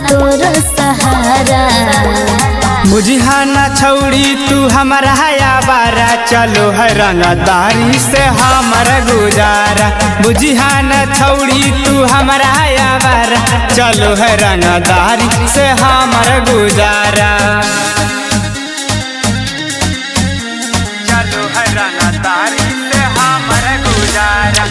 तोर सहारा। बुझिहाना छौड़ी तू हमारा याबारा, चलो है रंगदारी से हमारा गुजारा। बुझिहाना छौड़ी तू हमारा याबारा, चलो है रंगदारी से हमारा गुजारा। चलो है रंगदारी से हमारा गुजारा।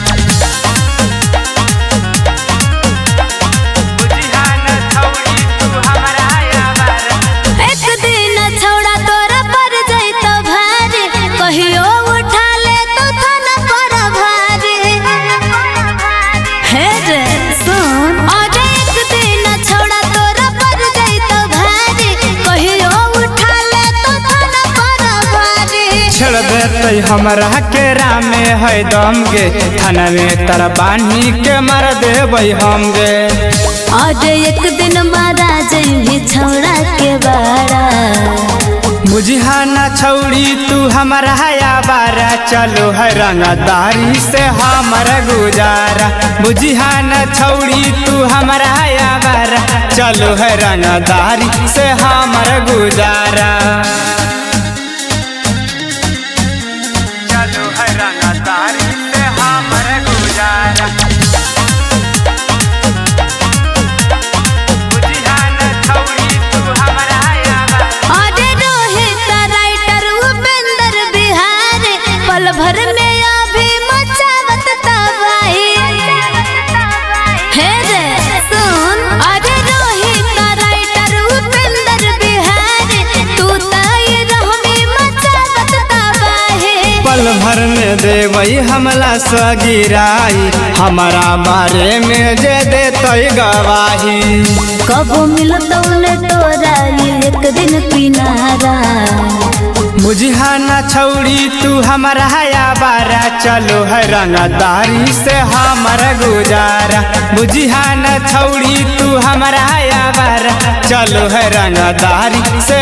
छेड़ देते हमरा के रामे है दम गे, थाना में तर बानी के मार देबै हम गे। आज एक दिन मारा जइबी छौड़ा के बारा। बुझिहाना छौड़ी तू हमारा याबारा, चलो है रंगदारी से हमारा गुजारा। बुझिहाना छौड़ी तू हमारा याबारा, चलो है रंगदारी से हमारा गुजारा। चलो है रंगदारी से हमारा गुजारा। बुझिहाना छौड़ी तू हमारा याबारा। आज रोहित राइटर उपेंद्र बिहारी, पल भर में अभी मचावत तबाही। हे रे सुन, आज रोहित राइटर उपेंद्र बिहारी, तू ताई रहमी मचावत तबाही। पल भर में देवई हमला सगिराई, हमारा बारे में जे देते गवाही। कब मिलतौ ने तोरा एक दिन किनारा। बुझिहाना छौड़ी तू हमारा याबारा, चलो है रंगदारी से हमारा गुजारा। बुझिहाना छौड़ी तू हमारा याबारा, चलो है रंगदारी से